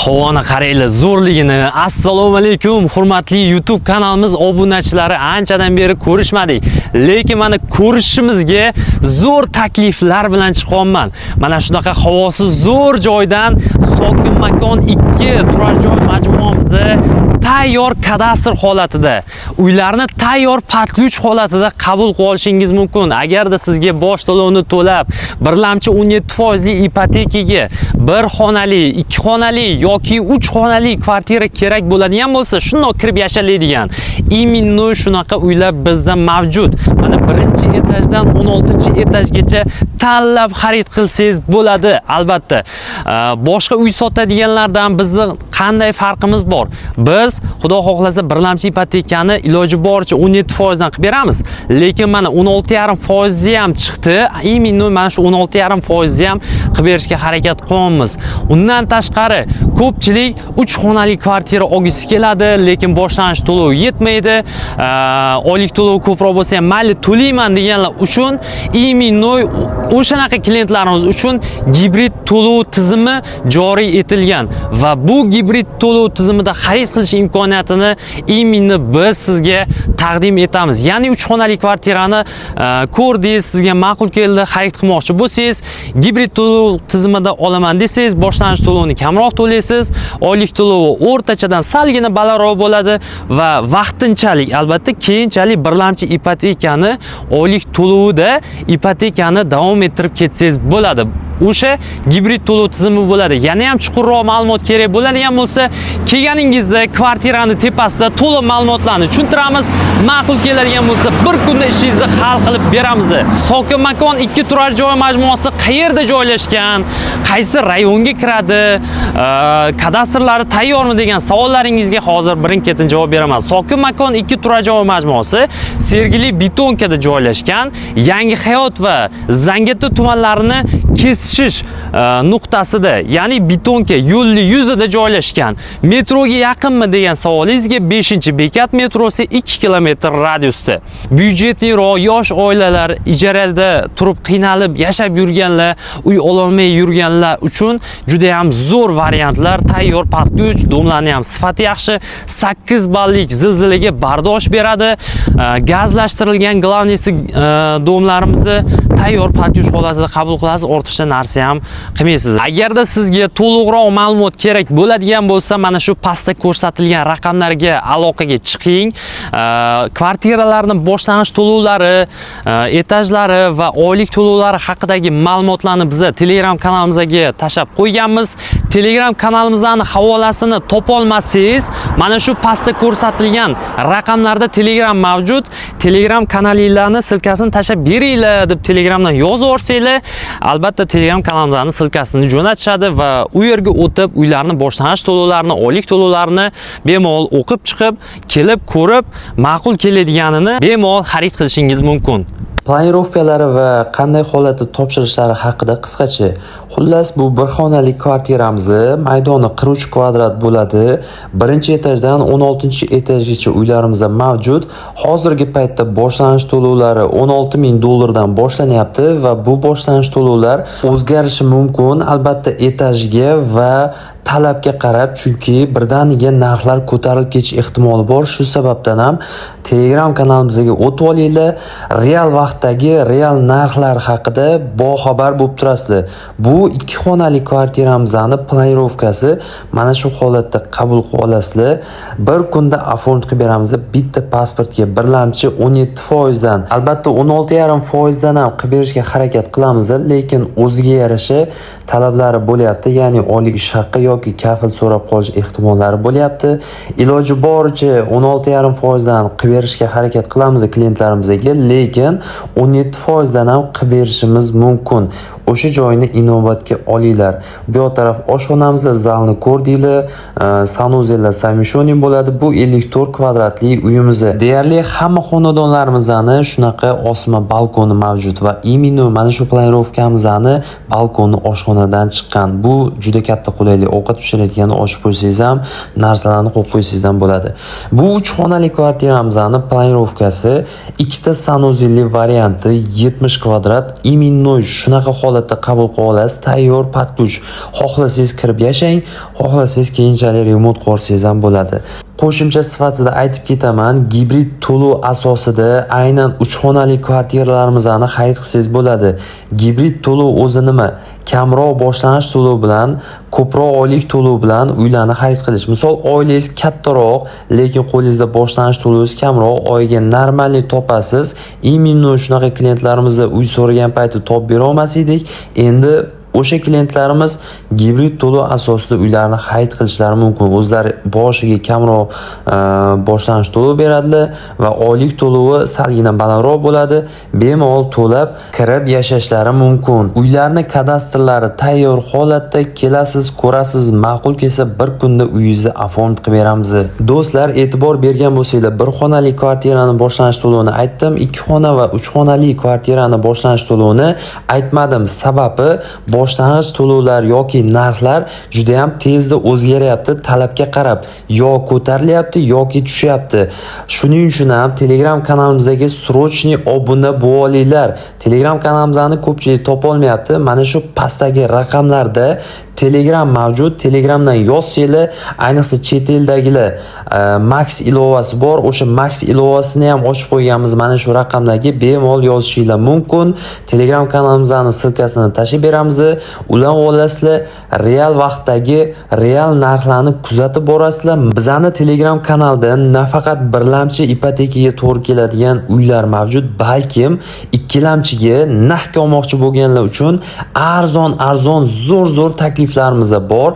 Havoni qaranglar, zo'rligini. Assalomu alaykum, hurmatli YouTube kanalimiz obunachilari. Anchadan beri ko'rishmadik. Lekin mana ko'rishimizga zo'r takliflar bilan chiqyapman. Mana shunaqa havosiz zo'r joydan Sokin makon 2 turar joy majmuamizni tayyor kadastr holatida, uylarni tayyor patluch holatida qabul qilib olishingiz mumkin. Agarda sizga bosh to'lovni to'lab, birlamchi 17% ipotekaga bir xonali, 2 xonali yoki 3 xonali kvartira kerak bo'ladigan bo'lsa, shundoq kirib yashaydigan. Imенно shunaqa uylar bizda mavjud. Mana birinchi etajdan 16-etajgacha tanlab xarid qilsangiz bo'ladi. Albatta, boshqa uy sotadiganlardan bizning qanday farqimiz bor? Biz xudo xohlasa birlamchi ipotekani iloji boricha 17% dan qilib beramiz. Lekin mana 16,5% ham chiqdi. Imенно mana shu 16,5% ham qilib berishga harakat qilamiz. Undan tashqari ko'pchilik 3 xonali kvartira olgisi keladi, lekin boshlanish to'lovi yetmaydi. Oylik to'lovi ko'proq bo'lsa ham mayli to'layman deganlar uchun imенно o'shanaqa klientlarimiz uchun gibrid to'lov tizimi joriy etilgan va bu gibrid to'lov tizimida xarid qilish imkoniyatini imенно biz sizga taqdim etamiz. Ya'ni 3 xonali kvartirani ko'rdingiz, sizga ma'qul keldi, xarid qilmoqchi bo'lsangiz, gibrid to'lov tizimida olaman desangiz, boshlanish to'lovini kamroq to'laysiz, oylik to'lovi o'rtachadan salgina balandroq bo'ladi va vaqtinchalik, albatta keyinchalik birlamchi ipotekani oylik to'lovida ipotekani davom ettirib ketsangiz bo'ladi. O'sha gibrid to'lov tizimi bo'ladi. Yana ham chuqurroq ma'lumot kerak bo'ladigan bo'lsa, kelganingizda kvartirani tepasida to'liq ma'lumotlarni tushuntiramiz. Ma'qul keladigan bo'lsa, bir kunda ishingizni hal qilib beramiz. Sokin makon 2 turar joy majmuasi qayerda joylashgan, qaysi rayonga kiradi, kadastrlari tayyormi degan savollaringizga hozir birin-ketin javob beraman. Sokin makon 2 turar joy majmuasi Sergeli Betonkada joylashgan, Yangi Hayot va Zangiota tumanlarini kesishish nuqtasida, ya'ni Betonka yo'lli yuzida joylashgan. Metroga yaqinmi degan savolingizga 5-bekat metrosi 2 kilometr radiusda. Byudjetliroq yosh oilalar, ijarada turib qiynalib yashab yurganlar, uy ololmay yurganlar uchun juda ham zo'r variantlar, tayyor patluch, domlarning ham sifati yaxshi, 8 ballik zilzilaga bardosh beradi. Gazlashtirilgan glavnisi domlarimizni tayyor patluch holatida qabul qilasiz, ortiqcha narsa ham qilmaysiz. Agarda sizga to'liqroq ma'lumot kerak bo'ladigan bo'lsa, mana shu pastda ko'rsatilgan raqamlarga aloqaga chiqing. Kvartiralarning boshlanish to'lovlari, etajlari va oylik to'lovlari haqidagi ma'lumotlarni biz Telegram kanalimizga tashab qo'yganmiz. Telegram kanalimizning havolasini topa olmasangiz, mana shu pastda ko'rsatilgan raqamlarda Telegram mavjud. Telegram kanalinglarni silkasini tashab beringlar deb Telegramdan yozib yuborsanglar, albatta Telegram kanalimizning silkasini jo'natishadi va u yerga o'tib uylarni boshlanish to'lovlarini, oylik to'lovlarini bemalol o'qib chiqib, kelib ko'rib, ma'qul keladiganini bemalol xarid qilishingiz mumkin. Planirovkalari va qanday holatda topshirishlari haqida qisqacha. Xullas, bu bir xonali kvartiramizni maydoni 43 kvadrat bo'ladi. Birinchi etajdan 16-etajgacha uylarimizda mavjud. Hozirgi paytda boshlanish to'lovlari $16,000 dan boshlanyapti va bu boshlanish to'lovlar o'zgarishi mumkin, albatta etajiga va talabga qarab, chunki birdaniga narxlar ko'tarilib ketish ehtimoli bor. Shu sababdan ham Telegram kanalimizga o'tib olinglar. Real vaqtdagi real narxlar haqida boxabar bo'lib turasizlar. Bu 2 xonali kvartiramizning planirovkasi mana shu holatda qabul qilib olasizlar. Bir kunda oform qilib beramiz. Bitta pasportga birlamchi 17% dan, albatta 16,5% dan ham qilib berishga harakat qilamiz, lekin o'ziga yarasha talablari bo'lyapti, ya'ni oylik ish haqqi yoki kafil so'rab qolish ehtimollari bo'lyapti. Iloji boricha 16,5% dan qilib berishga harakat qilamiz klientlarimizga, lekin 17% dan ham qilib berishimiz mumkin. O'sha joyni inobatga olinglar. Bu yoq taraf oshxonamizda zalni ko'rdinglar, sanuzellar samishoniy bo'ladi. Bu 54 kvadratli uyimiz. Deyarli hamma xonadonlarimizning shunaqa osma balkoni mavjud va imенно mana shu planirovkamizning balkoni oshxonadan chiqqan. Bu juda katta qulaylik. Ovqat pishiradigan ochib qo'ysangiz ham, narsalarni qo'yib qo'ysangiz ham bo'ladi. Bu 3 xonali kvartiramizning planirovkasi ikkita sanuzelli varianti 70 kvadrat. Imенно shunaqa holat holatda qabul qilib olasiz. Tayyor patkuch. Xohlasangiz kirib yashang, xohlasangiz keyinchalik remont qilsangiz ham bo'ladi. Qo'shimcha sifatida aytib ketaman, gibrid to'lov asosida aynan 3 xonali kvartiralarimizni xarid qilsangiz bo'ladi. Gibrid to'lov o'zi nima? Kamroq boshlang'ich to'lov bilan, ko'proq oylik to'lov bilan uylarni xarid qilish. Misol, oilangiz kattaroq, lekin qo'lingizda boshlang'ich to'lovingiz kamroq, oyiga normalniy topasiz. Imенно shunaqa klientlarimizga uy so'ragan payti topib bera olmas edik. Endi o'sha klientlarimiz gibrid to'lov asosida uylarni xarid qilishlari mumkin. O'zlari boshiga kamroq boshlang'ich to'lov beradilar va oylik to'lovi salgina balandroq bo'ladi. Bemalol to'lab kirib yashashlari mumkin. Uylarni kadastrlari tayyor holatda, kelasiz, ko'rasiz, ma'qul kelsa bir kunda uyingizni oformit qilib beramiz. Do'stlar, e'tibor bergan bo'lsanglar, bir xonali kvartirani boshlang'ich to'lovini aytdim, 2 xona va 3 xonali kvartirani boshlang'ich to'lovini aytmadim. Sababi boshlang'ich to'lovlar yoki narxlar juda ham tezda o'zgaryapti, talabga qarab yo ko'tarilyapti yoki tushyapti. Shuning uchun ham Telegram kanalimizga srochniy obuna bo'lib olinglar. Telegram kanalimizni ko'pchilik topa olmayapti. Mana shu pastdagi raqamlarda Telegram mavjud. Telegramdan yozsanglar, ayniqsa chet eldagilar Max ilovasi bor. O'sha Max ilovasini ham ochib qo'yganmiz. Mana shu raqamdagi bemalol yozishingiz mumkin. Telegram kanalimizning silkasini tashib beramiz. Ular olasizlar, real vaqtdagi real narxlarni kuzatib borasizlar. Bizning Telegram kanalda nafaqat birlamchi ipotekaga to'g'ri keladigan uylar mavjud, balkim ikkilamchiga naqd olmoqchi bo'lganlar uchun arzon zo'r takliflarimiz bor.